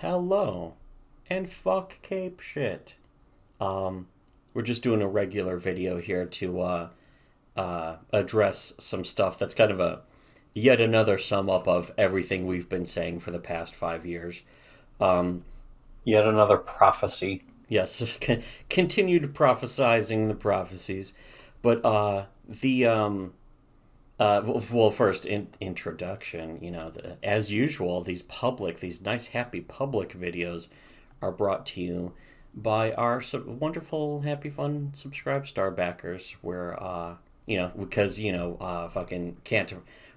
Hello, and fuck Cape shit. We're just doing a regular video here to address some stuff that's kind of a yet another sum up of everything we've been saying for the past 5 years. Um, Yet another prophecy. yes, just continued prophesizing the prophecies, but well, first introduction. As usual, these nice, happy public videos are brought to you by our wonderful, happy, fun subscribe star backers. Where because fucking can't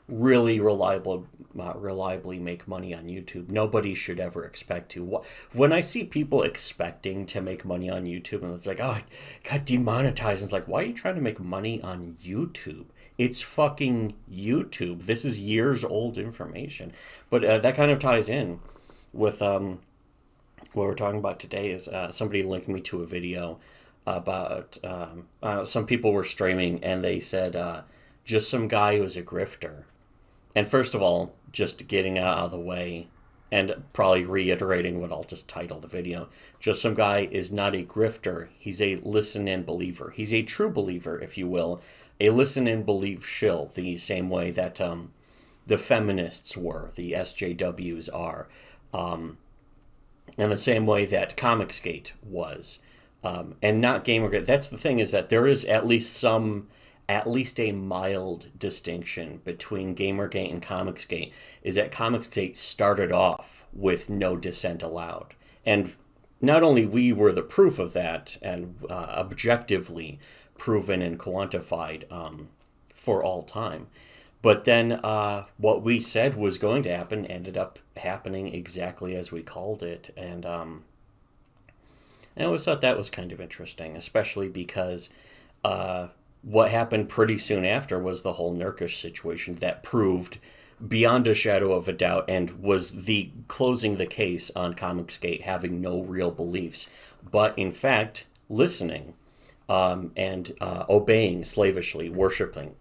really reliably make money on YouTube. Nobody should ever expect to. When I see people expecting to make money on YouTube, and it's like, oh, it got demonetized, and it's like, why are you trying to make money on YouTube? It's fucking YouTube. This is years old information, but that kind of ties in with what we're talking about today. Is somebody linked me to a video about some people were streaming and they said just some guy who was a grifter. And first of all, just getting out of the way and probably reiterating what I'll just title the video. Just some guy is not a grifter. He's a listen and believer. He's a true believer, if you will. A listen and believe shill, the same way that the feminists were, the SJWs are, and the same way that Comicsgate was. And not Gamergate. That's the thing, is that there is at least a mild distinction between Gamergate and Comicsgate, is that Comicsgate started off with no dissent allowed. And not only we were the proof of that, and objectively proven and quantified for all time, but then what we said was going to happen ended up happening exactly as we called it. And I always thought that was kind of interesting, especially because what happened pretty soon after was the whole Nurkish situation that proved beyond a shadow of a doubt and was the closing the case on Comicsgate having no real beliefs, but in fact listening and obeying slavishly, worshiping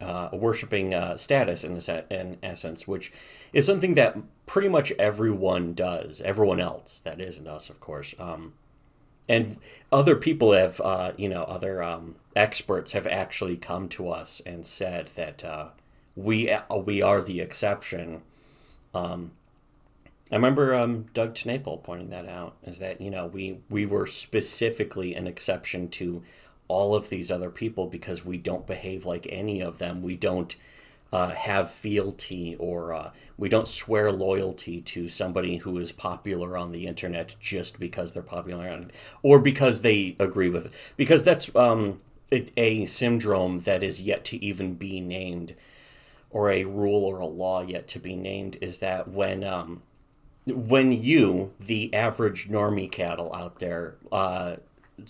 status in essence, which is something that pretty much everyone does. Everyone else that isn't us, of course. And other people have, other experts have actually come to us and said that we are the exception. I remember Doug Tnaple pointing that out, is that we were specifically an exception to all of these other people because we don't behave like any of them. We don't have fealty, or we don't swear loyalty to somebody who is popular on the internet just because they're popular or because they agree with it. Because that's a syndrome that is yet to even be named, or a rule or a law yet to be named, is that when you, the average normie cattle out there,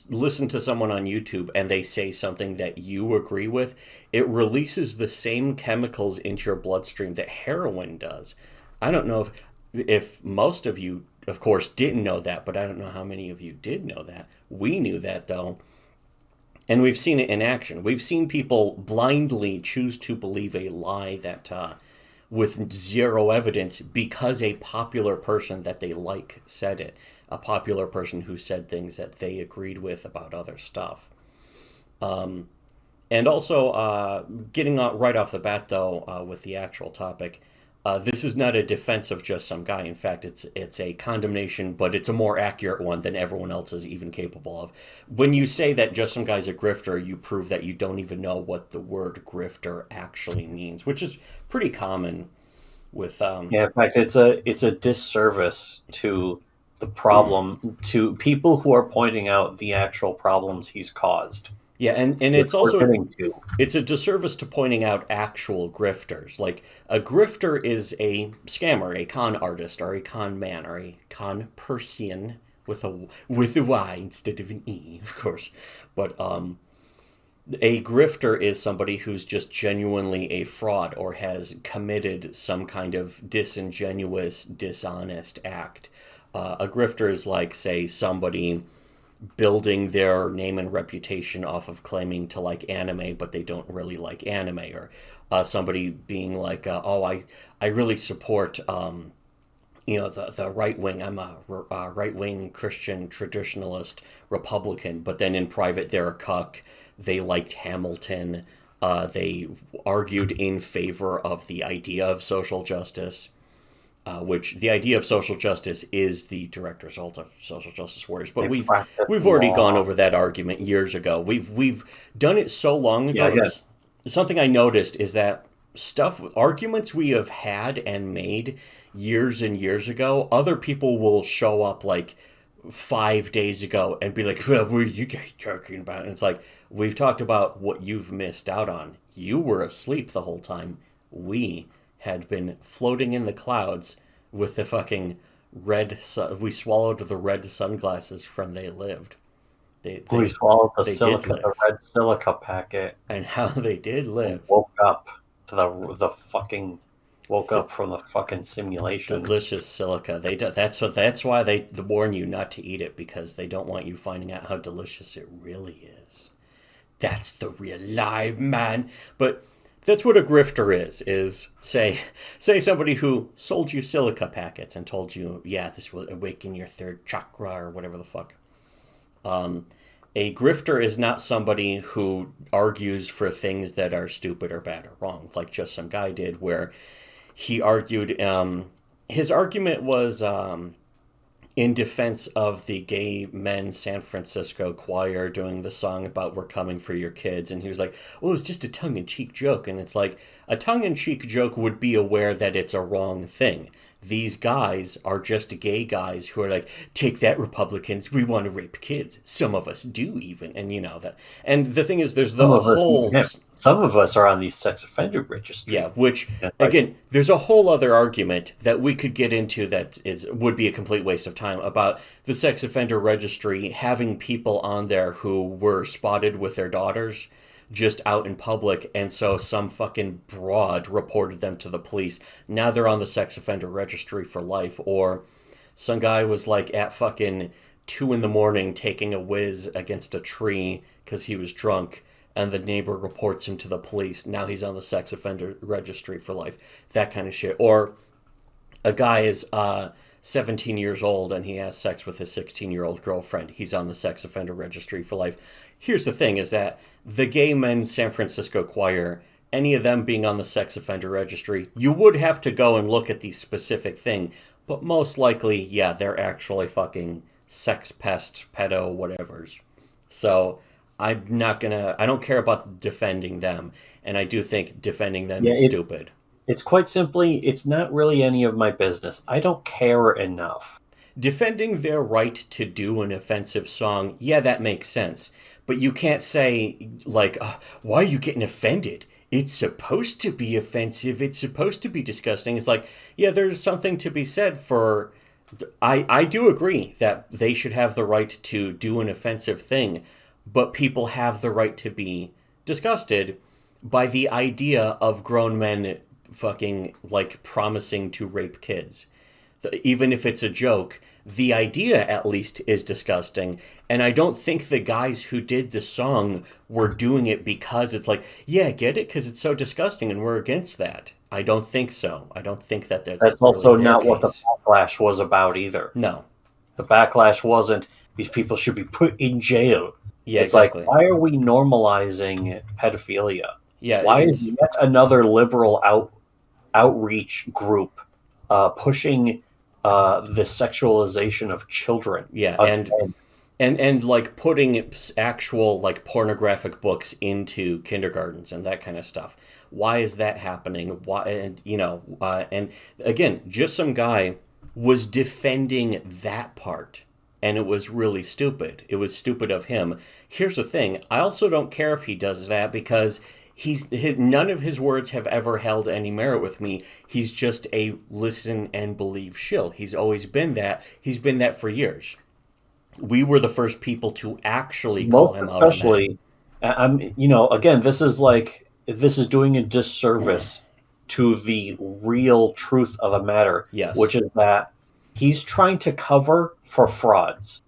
listen to someone on YouTube and they say something that you agree with, it releases the same chemicals into your bloodstream that heroin does. I don't know if most of you, of course, didn't know that, but I don't know how many of you did know that. We knew that, though, and we've seen it in action. We've seen people blindly choose to believe a lie that with zero evidence because a popular person that they like said it. A popular person who said things that they agreed with about other stuff. And also, getting right off the bat, though, with the actual topic, this is not a defense of Just Some Guy. In fact, it's a condemnation, but it's a more accurate one than everyone else is even capable of. When you say that Just Some Guy's a grifter, you prove that you don't even know what the word grifter actually means, which is pretty common with... Yeah, in fact, it's a disservice to the problem, to people who are pointing out the actual problems he's caused, Yeah, and which it's we're also getting to. it's a disservice to pointing out actual grifters. Like, a grifter is a scammer, a con artist, or a con man, or a con person with a Y instead of an E, of course. But a grifter is somebody who's just genuinely a fraud or has committed some kind of disingenuous, dishonest act. A grifter is like, say, somebody building their name and reputation off of claiming to like anime, but they don't really like anime, or somebody being like, "Oh, I really support the right wing. I'm a right wing Christian traditionalist Republican, but then in private they're a cuck. They liked Hamilton. They argued in favor of the idea of social justice, which the idea of social justice is the direct result of social justice warriors. But They we've practice we've already gone law. over that argument years ago. We've done it so long Yeah, ago. again, Something I noticed is that arguments we have had and made years and years ago, other people will show up like 5 days ago and be like, well, what are you guys talking about? And it's like, we've talked about what you've missed out on. You were asleep the whole time. We had been floating in the clouds with the fucking we swallowed the red sunglasses from They Lived. They we they swallowed they did the live. red silica packet, And how they did and live. woke up to the fucking woke up from the fucking simulation. Delicious silica. That's why they warn you not to eat it, because they don't want you finding out how delicious it really is. That's the real life, man. But that's what a grifter is say somebody who sold you silica packets and told you, yeah, this will awaken your third chakra or whatever the fuck. A grifter is not somebody who argues for things that are stupid or bad or wrong, like Just Some Guy did, where he argued. His argument was in defense of the gay men San Francisco choir doing the song about "We're coming for your kids," and he was like, "Oh, it's just a tongue-in-cheek joke," and it's like a tongue-in-cheek joke would be aware that it's a wrong thing. These guys are just gay guys who are like, take that, Republicans, we want to rape kids. Some of us do, even. And you know that. And the thing is, there's Some the of us, whole. yeah, some of us are on the sex offender registry. Yeah, which, And, like, again, there's a whole other argument that we could get into that would be a complete waste of time about the sex offender registry having people on there who were spotted with their daughters just out in public, and so some fucking broad reported them to the police. Now they're on the sex offender registry for life. Or some guy was like at fucking 2 in the morning taking a whiz against a tree because he was drunk, and the neighbor reports him to the police. Now he's on the sex offender registry for life. That kind of shit. Or a guy is 17 years old and he has sex with his 16-year-old girlfriend. He's on the sex offender registry for life. Here's the thing is that the gay men's San Francisco choir, any of them being on the sex offender registry, you would have to go and look at the specific thing. But most likely, yeah, they're actually fucking sex pest, pedo, whatevers. So I don't care about defending them. And I do think defending them yeah, is stupid. it's quite simply, it's not really any of my business. I don't care enough. Defending their right to do an offensive song, yeah, that makes sense. But you can't say, like, why are you getting offended? It's supposed to be offensive. It's supposed to be disgusting. It's like, yeah, there's something to be said for. I do agree that they should have the right to do an offensive thing, but people have the right to be disgusted by the idea of grown men fucking, like, promising to rape kids. Even if it's a joke, the idea at least is disgusting. And I don't think the guys who did the song were doing it because it's like, yeah, get it? Because it's so disgusting and we're against that. I don't think so. I don't think that that's That's really also their not what the case. backlash was about either. No. The backlash wasn't these people should be put in jail. Yeah, It's like, exactly. why are we normalizing pedophilia? Yeah, Why is it's yet another liberal outreach group pushing the sexualization of children? yeah, Again, and like putting actual like pornographic books into kindergartens and that kind of stuff. Why is that happening? Why? And and again, Just Some Guy was defending that part, and it was really stupid. It was stupid of him. Here's the thing: I also don't care if he does that, because none of his words have ever held any merit with me. He's just a listen and believe shill. He's always been that. He's been that for years. We were the first people to actually call most him out on that. especially, again, this is doing a disservice to the real truth of a matter, Yes. which is that he's trying to cover for frauds.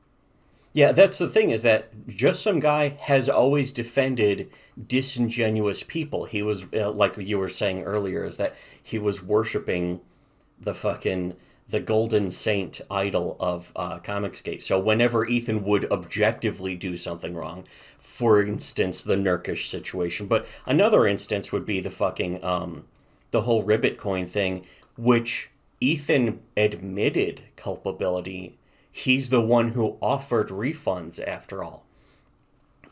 Yeah, that's the thing, is that Just Some Guy has always defended disingenuous people. He was, like you were saying earlier, is that he was worshiping the fucking the golden saint idol of Comicsgate. So whenever Ethan would objectively do something wrong, for instance, the Nurkish situation, but another instance would be the fucking the whole ribbit coin thing, which Ethan admitted culpability. He's the one who offered refunds after all.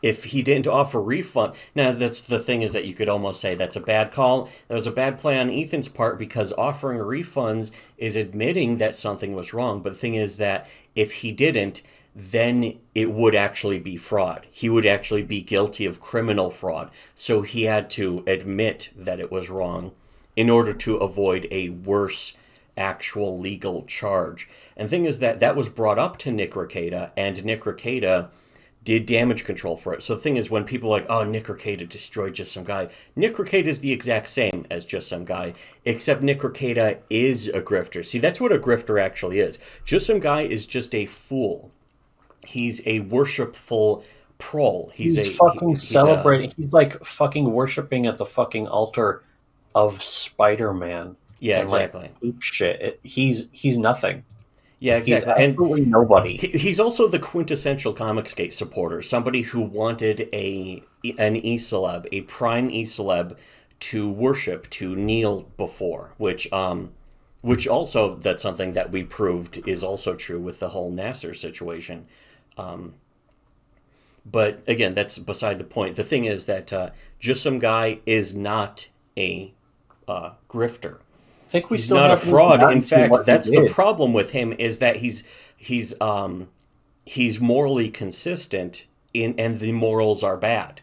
If he didn't offer refund, now that's the thing, is that you could almost say that's a bad call. That was a bad play on Ethan's part, because offering refunds is admitting that something was wrong. But the thing is that if he didn't, then it would actually be fraud. He would actually be guilty of criminal fraud. So he had to admit that it was wrong in order to avoid a worse actual legal charge. And the thing is that that was brought up to Nick Rekieta, and Nick Rekieta did damage control for it. So the thing is, when people are like, oh, Nick Rekieta destroyed JustSomeGuy, Nick Rekieta is the exact same as JustSomeGuy, except Nick Rekieta is a grifter. See, that's what a grifter actually is. JustSomeGuy is just a fool. He's a worshipful troll. He's fucking celebrating. He's like fucking worshiping at the fucking altar of Spider-Man. Yeah, and exactly. Like, shit. He's nothing. Yeah, exactly. He's absolutely nobody. He's also the quintessential Comicsgate supporter, somebody who wanted an e-celeb, a prime e-celeb to worship, to kneel before, which also, that's something that we proved is also true with the whole Nasser situation. But again, that's beside the point. The thing is that JustSomeGuy is not a grifter. I think he's not a fraud. In fact, that's the problem with him, is that he's morally consistent and the morals are bad.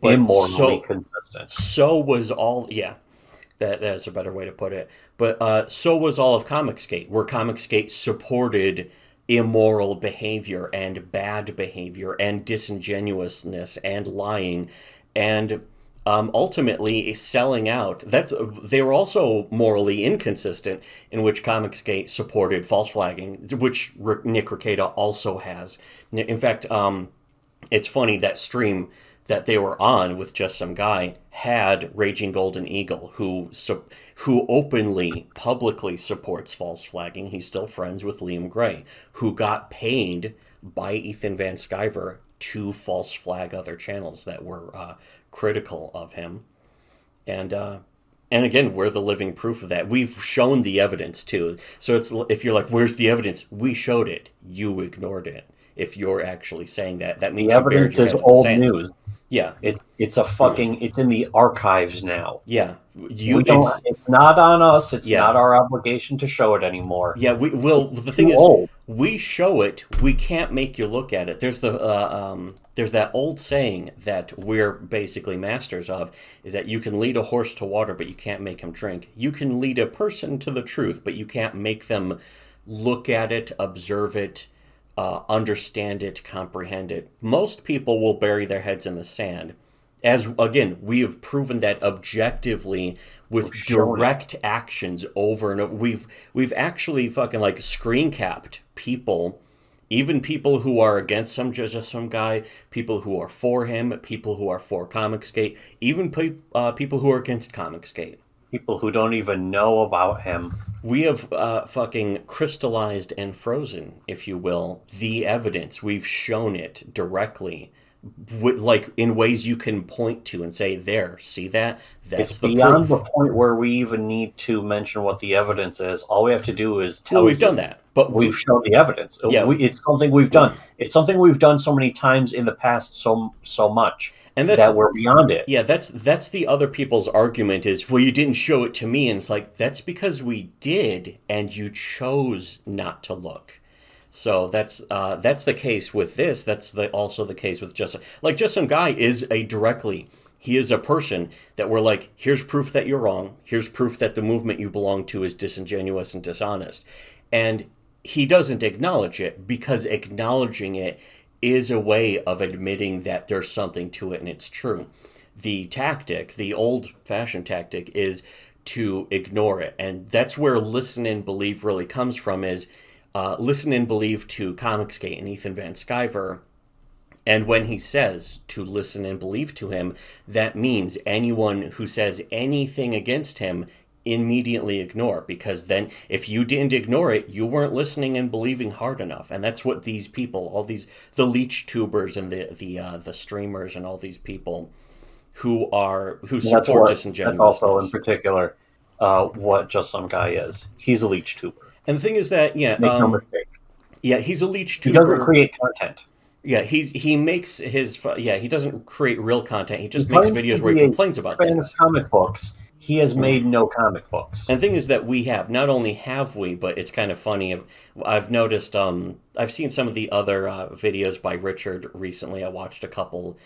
But immorally consistent. So was all, yeah, that's a better way to put it. But so was all of Comicsgate, where Comicsgate supported immoral behavior and bad behavior and disingenuousness and lying and ultimately selling out. They were also morally inconsistent, in which Comicsgate supported false flagging, which Nick Rekieta also has. In fact, it's funny, that stream that they were on with JustSomeGuy had Raging Golden Eagle, who openly, publicly supports false flagging. He's still friends with Liam Gray, who got paid by Ethan Van Sciver to false flag other channels that were critical of him. And again, we're the living proof of that. We've shown the evidence too. So it's, if you're like, where's the evidence? We showed it. You ignored it. If you're actually saying that, that means the evidence is old news. Yeah, it's in the archives now. Yeah, it's not on us. It's not our obligation to show it anymore. Yeah, we will. The thing is, we show it. We can't make you look at it. There's that old saying that we're basically masters of, is that you can lead a horse to water, but you can't make him drink. You can lead a person to the truth, but you can't make them look at it, observe it, understand it, comprehend it. Most people will bury their heads in the sand. As, again, we have proven that objectively with direct actions over and over. We've actually fucking like screen capped people, even people who are against JustSomeGuy, people who are for him, people who are for Comicsgate, even people who are against Comicsgate. People who don't even know about him. We have fucking crystallized and frozen, if you will, the evidence. We've shown it directly, like in ways you can point to and say, there, see that? That's it's the beyond proof. The point where we even need to mention what the evidence is. All we have to do is tell. Well, we've done that, but we've shown the evidence. Yeah. It's something we've done. It's something we've done so many times in the past, so much. And that we're beyond it. Yeah, that's the other people's argument is, well, you didn't show it to me. And it's like, that's because we did, and you chose not to look. So that's the case with this. That's also the case with JustSomeGuy is he is a person that we're like, here's proof that you're wrong. Here's proof that the movement you belong to is disingenuous and dishonest. And he doesn't acknowledge it, because acknowledging it is a way of admitting that there's something to it and it's true. The tactic, the old-fashioned tactic, is to ignore it. And that's where listen and believe really comes from, is listen and believe to Comicsgate and Ethan Van Sciver. And when he says to listen and believe to him, that means anyone who says anything against him immediately ignore, because then if you didn't ignore it, you weren't listening and believing hard enough. And that's what these people, all these the Leech tubers and the streamers and all these people who support That's also in disingenuousness. particular what Just Some Guy is. He's a Leech tuber. And the thing is that Make no mistake. yeah, he's a Leech He doesn't tuber. create content. Yeah, he makes he doesn't create real content. He He just makes claims to videos where he be a complains about fan of things. comic books. He has made no comic books. And the thing is that we have, not only have we, but it's kind of funny. I've noticed, I've seen some of the other videos by Richard recently. I watched a couple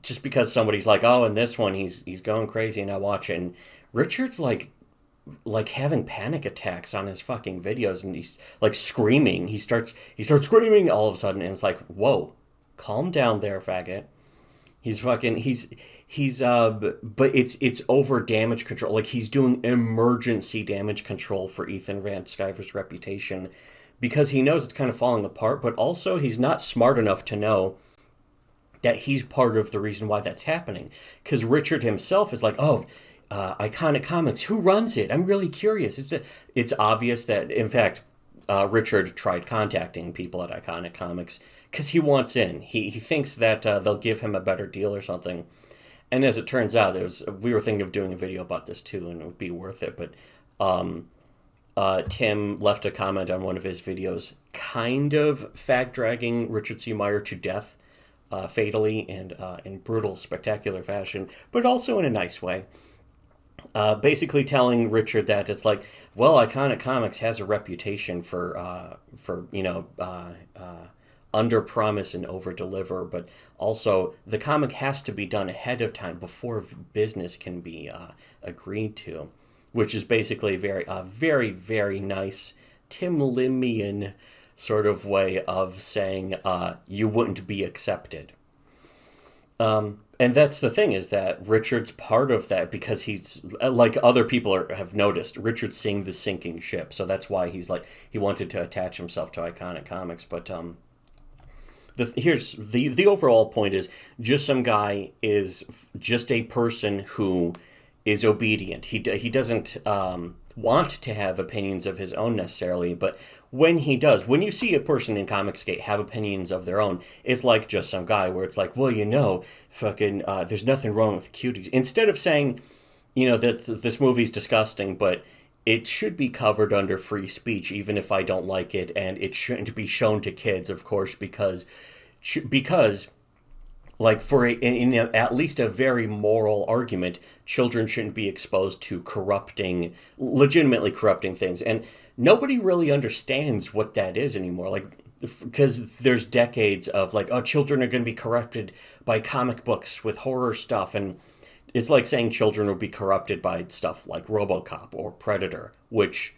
just because somebody's like, oh, in this one he's going crazy, and I watch it, and Richard's like having panic attacks on his fucking videos, and he's like screaming. He starts screaming all of a sudden, and it's like, whoa, calm down there, faggot. But it's over damage control. Like, he's doing emergency damage control for Ethan Van Sciver's reputation because he knows it's kind of falling apart, but also he's not smart enough to know that he's part of the reason why that's happening. Because Richard himself is like, oh, Iconic Comics, who runs it? I'm really curious. It's obvious that, in fact, Richard tried contacting people at Iconic Comics because he wants in. He thinks that they'll give him a better deal or something. And as it turns out, we were thinking of doing a video about this too, and it would be worth it. But Tim left a comment on one of his videos, kind of fact dragging Richard C. Meyer to death, fatally and in brutal, spectacular fashion, but also in a nice way. Basically telling Richard that it's like, well, Iconic Comics has a reputation for under promise and over deliver, but also the comic has to be done ahead of time before business can be agreed to, which is basically very, very nice Tim Limian sort of way of saying you wouldn't be accepted. And that's the thing, is that Richard's part of that because he's, like other people have noticed, Richard's seeing the sinking ship. So that's why he wanted to attach himself to Iconic Comics. But here's the overall point is, Just Some Guy is just a person who is obedient. He doesn't want to have opinions of his own necessarily, but when you see a person in Comicsgate have opinions of their own, it's like Just Some Guy, where it's like, well, fucking, there's nothing wrong with cuties. Instead of saying, that this movie's disgusting, but it should be covered under free speech, even if I don't like it, and it shouldn't be shown to kids, of course, because like in at least a very moral argument, children shouldn't be exposed to legitimately corrupting things. And nobody really understands what that is anymore. Like, because there's decades of like, oh, children are going to be corrupted by comic books with horror stuff. And it's like saying children will be corrupted by stuff like RoboCop or Predator, which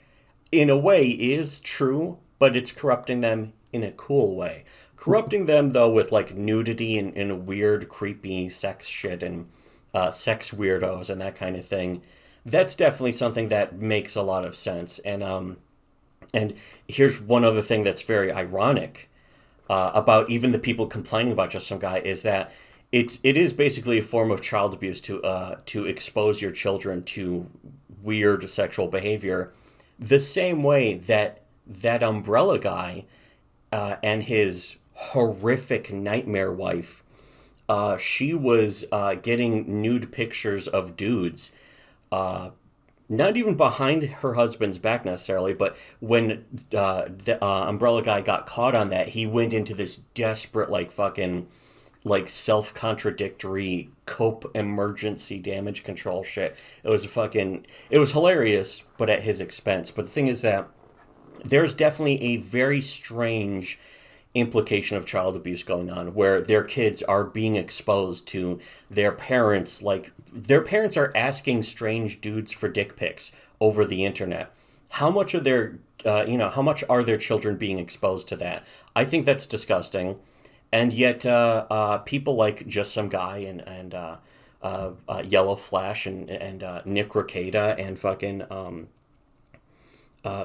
in a way is true, but it's corrupting them in a cool way. Corrupting them, though, with like nudity and weird, creepy sex shit and sex weirdos and that kind of thing, that's definitely something that makes a lot of sense. And here's one other thing that's very ironic about even the people complaining about Just Some Guy, is that it is basically a form of child abuse to expose your children to weird sexual behavior, the same way that Umbrella Guy and his horrific nightmare wife, she was getting nude pictures of dudes, not even behind her husband's back necessarily, but when the Umbrella Guy got caught on that, he went into this desperate, like, fucking, like, self-contradictory cope emergency damage control shit. It was hilarious, but at his expense. But the thing is that there's definitely a very strange implication of child abuse going on, where their kids are being exposed to their parents. Like, their parents are asking strange dudes for dick pics over the internet. How much of how much are their children being exposed to that? I think that's disgusting. And yet people like Just Some Guy and Yellow Flash and Nick Rekieta and fucking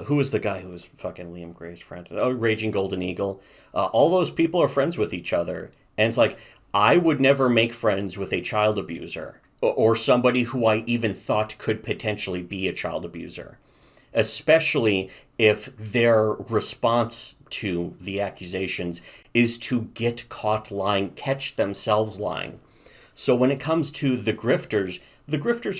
who was the guy who was fucking Liam Gray's friend? Oh, Raging Golden Eagle. All those people are friends with each other. And it's like, I would never make friends with a child abuser. or somebody who I even thought could potentially be a child abuser, especially if their response to the accusations is to get caught lying, catch themselves lying. So when it comes to the grifters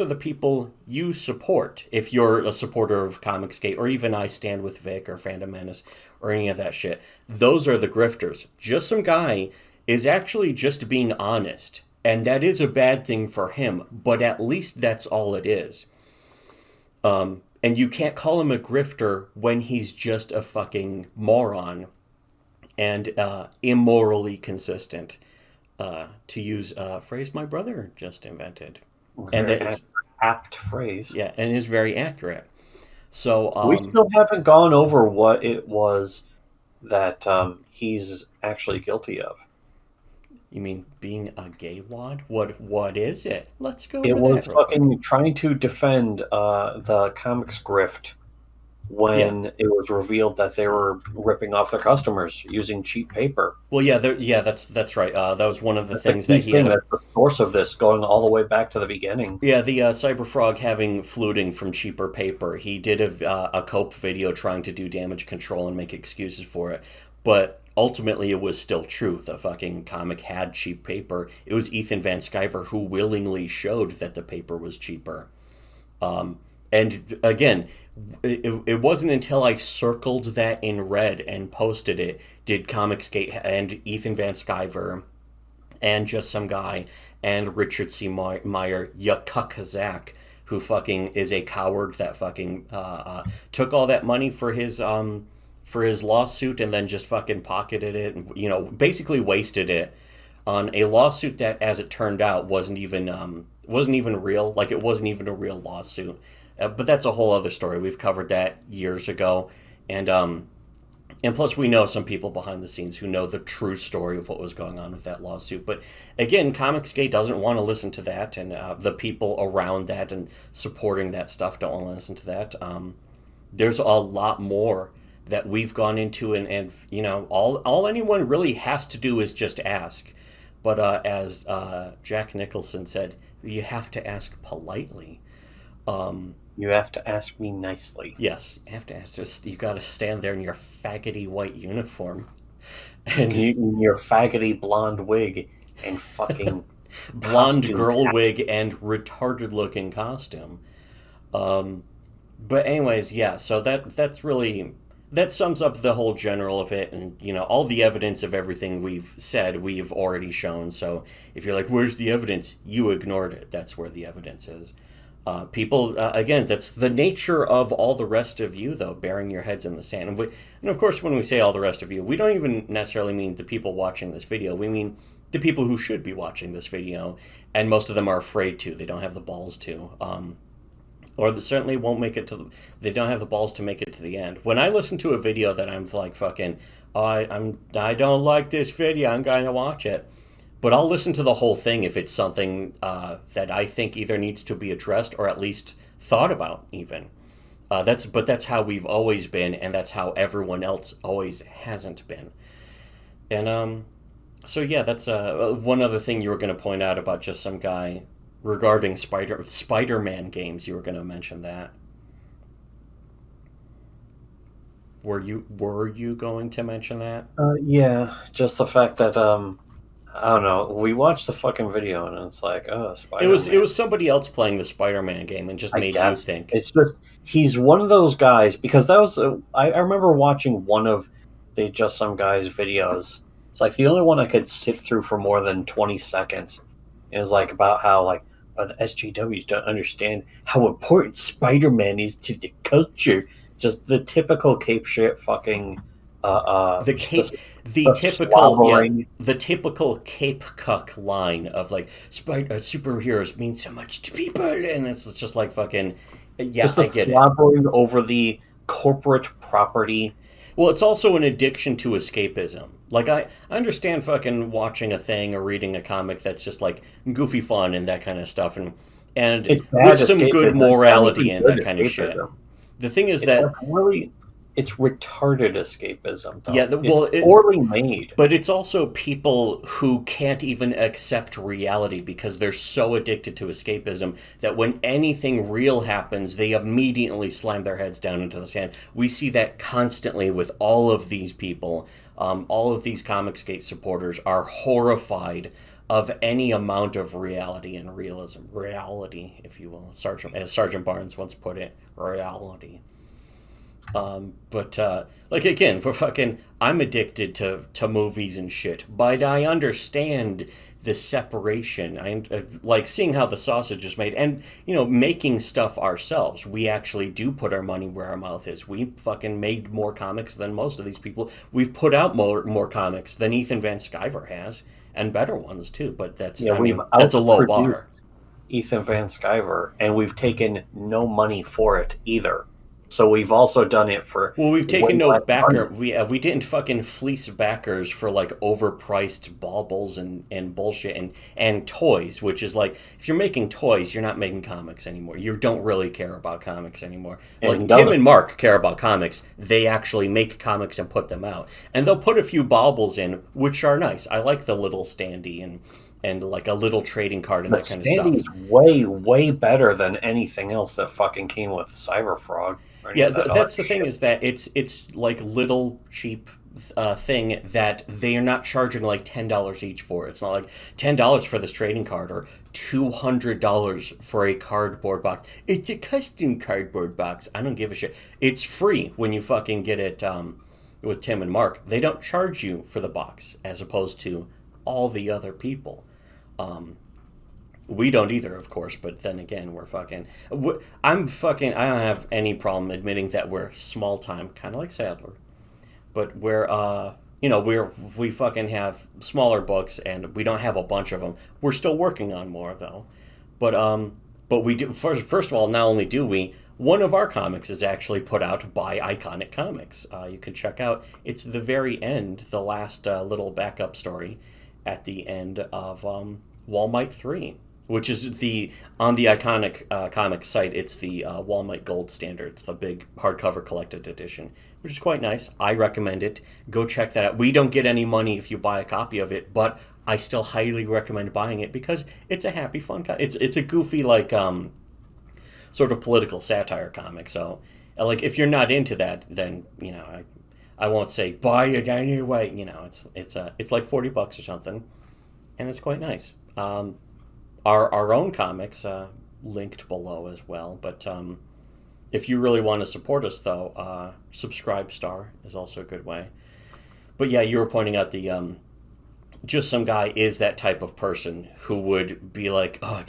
are the people you support. If you're a supporter of Comicsgate, or even I Stand With Vic or Phantom Menace or any of that shit, those are the grifters. Just Some Guy is actually just being honest. And that is a bad thing for him, but at least that's all it is. And you can't call him a grifter when he's just a fucking moron and immorally consistent, to use a phrase my brother just invented. And Very that it's, apt phrase. yeah, and is very accurate. So, We still haven't gone over what it was that he's actually guilty of. you mean being a gay wad? What is it? Let's go It over was that real quick. fucking trying to defend the comics grift Yeah. when it was revealed that they were ripping off their customers using cheap paper. Well, yeah, that's right. That was one of the That's the things key that he had. thing. That's the source of this, going all the way back to the beginning. Yeah, the Cyberfrog having fluting from cheaper paper. He did a cope video trying to do damage control and make excuses for it, but ultimately it was still true. The fucking comic had cheap paper. It was Ethan Van Sciver who willingly showed that the paper was cheaper. And again, it wasn't until I circled that in red and posted it did Comicsgate and Ethan Van Sciver and Just Some Guy and Richard C. Meyer, Yakakazak, who fucking is a coward that fucking took all that money for his lawsuit and then just fucking pocketed it and basically wasted it on a lawsuit that, as it turned out, wasn't even real. Like, it wasn't even a real lawsuit. But that's a whole other story. We've covered that years ago, and plus, we know some people behind the scenes who know the true story of what was going on with that lawsuit. But again, Comicsgate doesn't want to listen to that, and the people around that and supporting that stuff don't want to listen to that. There's a lot more that we've gone into, and all anyone really has to do is just ask. But as Jack Nicholson said, you have to ask politely. You have to ask me nicely. Yes, you have to ask. You got to stand there in your faggoty white uniform, and In your faggoty blonde wig and fucking blonde costume girl hat. wig and retarded looking costume. But anyways, yeah. So that sums up the whole general of it, and all the evidence of everything we've said we've already shown. So if you're like, "Where's the evidence?" You ignored it. That's where the evidence is. People, again, that's the nature of all the rest of you, though, burying your heads in the sand. And of course, when we say all the rest of you, we don't even necessarily mean the people watching this video. We mean the people who should be watching this video, and most of them are afraid to. They don't have the balls to. Or they certainly won't make it to. They don't have the balls to make it to the end. When I listen to a video that I'm like fucking, oh, I don't like this video, I'm going to watch it. But I'll listen to the whole thing if it's something that I think either needs to be addressed or at least thought about. Even that's how we've always been, and that's how everyone else always hasn't been. And so yeah, that's one other thing you were going to point out about Just Some Guy regarding Spider-Man games. You were going to mention that. Were you going to mention that? Yeah, just the fact that I don't know. We watched the fucking video and it's like, oh, Spider-Man. It was somebody else playing the Spider-Man game and just I made you guess think. it's just he's one of those guys because that was I remember watching one of the Just Some Guy's videos. It's like the only one I could sit through for more than 20 seconds. It was like about how like the SJWs don't understand how important Spider-Man is to the culture. Just the typical cape shit fucking The just cape, the slobbering. the typical cape cuck line of like superheroes mean so much to people, and it's just like fucking yeah, Just I the get it. slobbering over the corporate property. Well, it's also an addiction to escapism. Like I understand fucking watching a thing or reading a comic that's just like goofy fun and that kind of stuff, and It's bad with some good escapism. morality It's and not that even kind good of shit. escapism. The thing is It's that like really, it's retarded escapism, Yeah, though. It's poorly made. but it's also people who can't even accept reality because they're so addicted to escapism that when anything real happens, they immediately slam their heads down into the sand. We see that constantly with all of these people. All of these Comicsgate supporters are horrified of any amount of reality and realism. Reality, if you will. As Sergeant Barnes once put it, reality. But like again, I'm addicted to movies and shit, but I understand the separation. I like seeing how the sausage is made, and making stuff ourselves. We actually do put our money where our mouth is. We fucking made more comics than most of these people. We've put out more comics than Ethan Van Sciver has, and better ones too. But that's that's a low bar. Ethan Van Sciver, and we've taken no money for it either. So we've also done it for... Well, we've taken no backer. We didn't fucking fleece backers for like overpriced baubles and bullshit and toys, which is like, if you're making toys, you're not making comics anymore. You don't really care about comics anymore. Like Tim and Mark care about comics. They actually make comics and put them out. And they'll put a few baubles in, which are nice. I like the little standee and like a little trading card and that kind of stuff. Standee's way, way better than anything else that fucking came with Cyberfrog. Yeah, that's the thing, is that it's like little cheap thing that they are not charging like $10 each for. It's not like $10 for this trading card or $200 for a cardboard box. It's a custom cardboard box. I don't give a shit. It's free when you fucking get it with Tim and Mark. They don't charge you for the box as opposed to all the other people. We don't either, of course, but then again, I don't have any problem admitting that we're small time, kind of like Sadler. But we fucking have smaller books and we don't have a bunch of them. We're still working on more though. But we do, first of all, not only do we, one of our comics is actually put out by Iconic Comics. You can check out, it's the very end, the last little backup story at the end of Walmite 3. Which is on the Iconic Comics site, it's the Walmart Gold Standard. It's the big hardcover collected edition, which is quite nice. I recommend it. Go check that out. We don't get any money if you buy a copy of it, but I still highly recommend buying it because it's a happy, fun it's a goofy, like, sort of political satire comic. So, like, if you're not into that, then, I won't say buy it anyway. It's like $40 or something, and it's quite nice. Our own comics linked below as well, but if you really want to support us, though, Subscribestar is also a good way. But yeah, you were pointing out the Just Some Guy is that type of person who would be like, oh,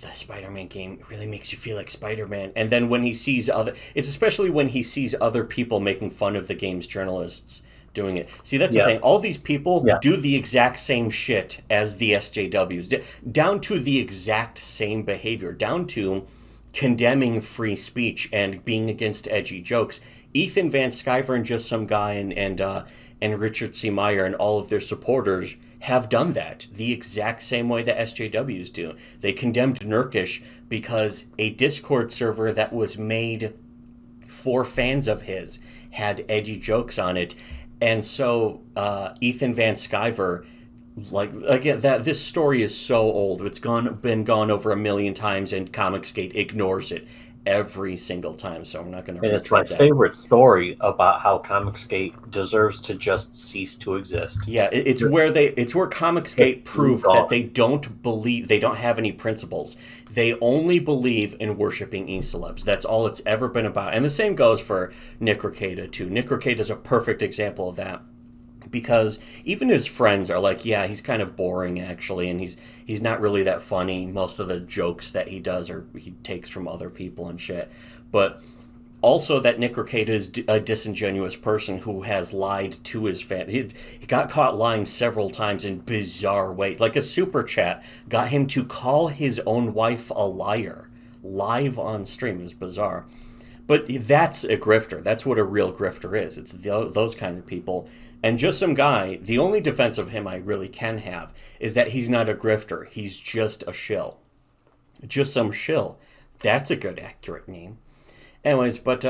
the Spider-Man game really makes you feel like Spider-Man, and then when he sees it's especially when he sees other people making fun of the game's journalists doing it. See, that's the thing. All these people do the exact same shit as the SJWs, down to the exact same behavior, down to condemning free speech and being against edgy jokes. Ethan Van Sciver and Just Some Guy and Richard C. Meyer and all of their supporters have done that the exact same way that SJWs do. They condemned Nurkish because a Discord server that was made for fans of his had edgy jokes on it. And so Ethan Van Sciver, like, again, this story is so old. It's been gone over 1 million times, and Comicsgate ignores it every single time. So I'm not going to. And it's my favorite story about how Comicsgate deserves to just cease to exist. Yeah, it's where Comicsgate proved that they don't have any principles. They only believe in worshiping e-celebs. That's all it's ever been about. And the same goes for Nick Rekieta, too. Nick Rekieta is a perfect example of that. Because even his friends are like, yeah, he's kind of boring, actually, and he's not really that funny. Most of the jokes that he does he takes from other people and shit. But also that Nick Rekieta is a disingenuous person who has lied to his fans. He got caught lying several times in bizarre ways. Like a super chat got him to call his own wife a liar live on stream. It was bizarre. But that's a grifter. That's what a real grifter is. It's those kind of people. And Just Some Guy, the only defense of him I really can have is that he's not a grifter. He's just a shill. Just Some Shill. That's a good, accurate name. Anyways, but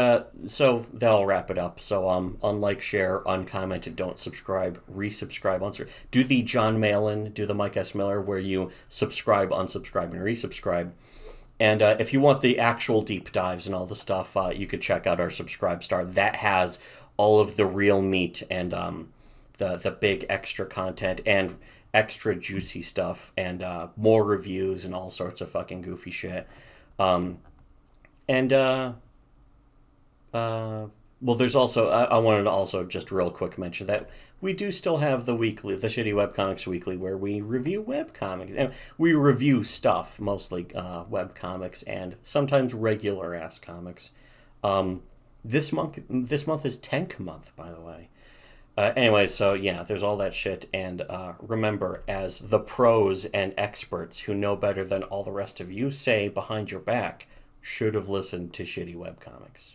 so that'll wrap it up. So unlike, share, uncomment, don't subscribe, resubscribe, unsubscribe. Do the John Malin, do the Mike S. Miller, where you subscribe, unsubscribe, and resubscribe. And if you want the actual deep dives and all the stuff, you could check out our Subscribe Star. That has all of the real meat and the big extra content and extra juicy stuff and more reviews and all sorts of fucking goofy shit. Um, and well, there's also I wanted to also just real quick mention that we do still have the weekly, the Shitty Webcomics Weekly, where we review webcomics and we review stuff, mostly webcomics and sometimes regular ass comics. Um, this month is Tank Month, by the way. Anyway, so yeah, there's all that shit, and remember, as the pros and experts who know better than all the rest of you say behind your back, should have listened to Shitty Webcomics.